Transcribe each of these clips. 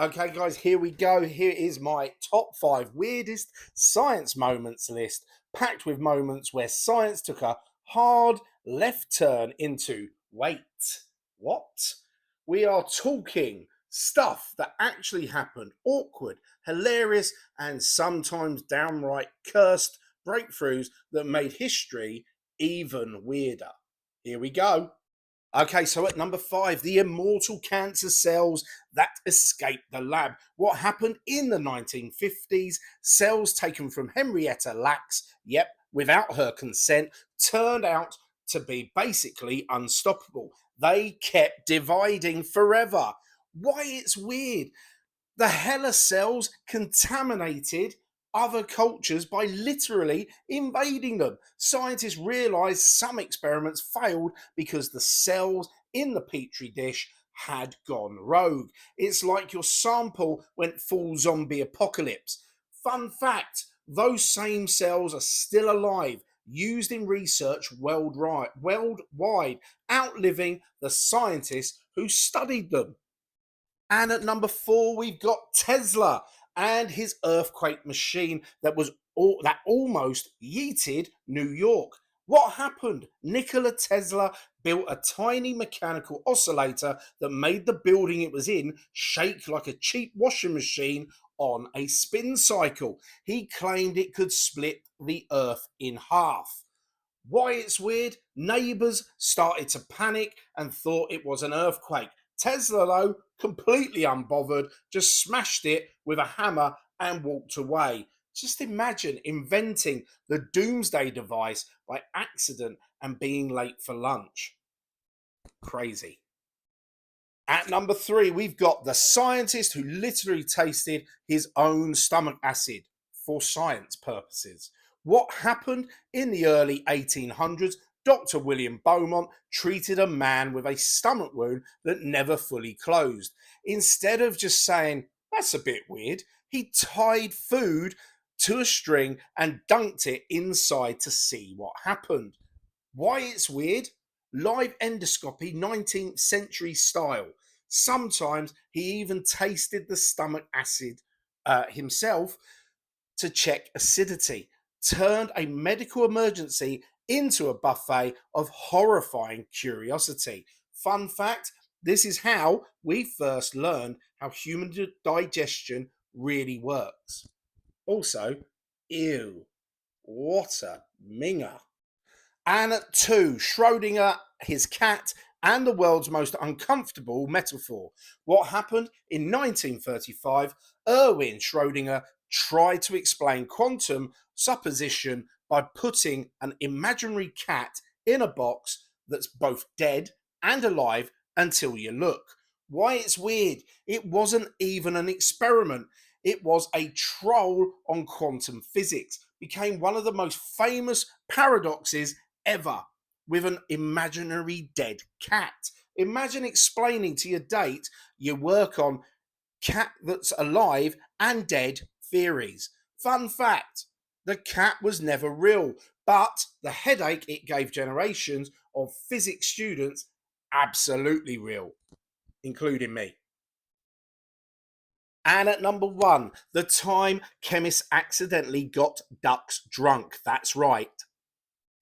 Okay, guys, here we go. Here is my top five weirdest science moments list, packed with moments where science took a hard left turn into wait, what? We are talking stuff that actually happened, awkward, hilarious, and sometimes downright cursed breakthroughs that made history even weirder. Here we go. Okay, so at number five, the immortal cancer cells that escaped the lab. What happened in the 1950s? Cells taken from Henrietta Lacks, yep, without her consent, turned out to be basically unstoppable. They kept dividing forever. Why it's weird. The Hella cells contaminated other cultures by literally invading them. Scientists realized some experiments failed because the cells in the petri dish had gone rogue. It's like your sample went full zombie apocalypse. Fun fact, those same cells are still alive, used in research worldwide, outliving the scientists who studied them. And at number four, we've got Tesla and his earthquake machine that almost yeeted New York. What happened? Nikola Tesla built a tiny mechanical oscillator that made the building it was in shake like a cheap washing machine on a spin cycle. He claimed it could split the earth in half. Why it's weird? Neighbours started to panic and thought it was an earthquake. Tesla, though, completely unbothered, just smashed it with a hammer and walked away. Just imagine inventing the doomsday device by accident and being late for lunch. Crazy. At number three, we've got the scientist who literally tasted his own stomach acid for science purposes. What happened in the early 1800s? Dr. William Beaumont treated a man with a stomach wound that never fully closed. Instead of just saying, that's a bit weird, he tied food to a string and dunked it inside to see what happened. Why it's weird? Live endoscopy, 19th century style. Sometimes he even tasted the stomach acid himself to check acidity. Turned a medical emergency into a buffet of horrifying curiosity. Fun fact, this is how we first learned how human digestion really works. Also, ew, what a minger. And at two, Schrodinger, his cat, and the world's most uncomfortable metaphor. What happened in 1935? Erwin Schrodinger tried to explain quantum supposition by putting an imaginary cat in a box that's both dead and alive until you look. Why it's weird? It wasn't even an experiment. It was a troll on quantum physics. Became one of the most famous paradoxes ever with an imaginary dead cat. Imagine explaining to your date you work on cat that's alive and dead theories. Fun fact, the cat was never real, but the headache it gave generations of physics students absolutely real, including me. And at number one, the time chemists accidentally got ducks drunk. That's right,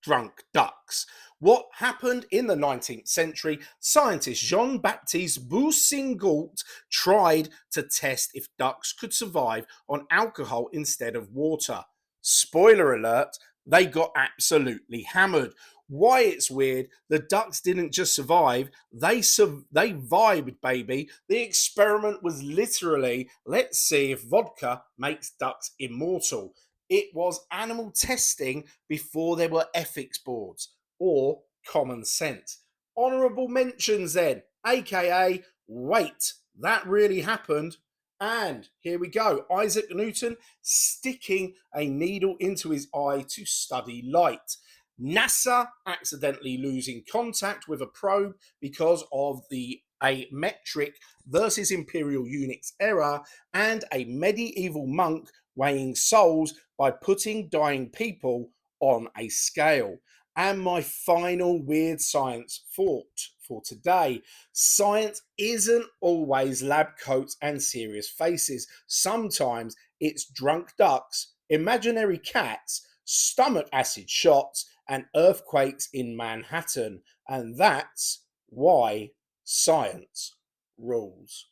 drunk ducks. What happened in the 19th century? Scientist Jean Baptiste Boussingault tried to test if ducks could survive on alcohol instead of water. Spoiler alert, they got absolutely hammered. Why it's weird, the ducks didn't just survive, they vibed, baby. The experiment was literally, let's see if vodka makes ducks immortal. It was animal testing before there were ethics boards or common sense. Honourable mentions then, aka, wait, that really happened. And here we go, Isaac Newton sticking a needle into his eye to study light. NASA accidentally losing contact with a probe because of the a metric versus imperial units error, and a medieval monk weighing souls by putting dying people on a scale. And my final weird science thought for today. Science isn't always lab coats and serious faces. Sometimes it's drunk ducks, imaginary cats, stomach acid shots, and earthquakes in Manhattan. And that's why science rules.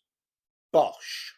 Bosh.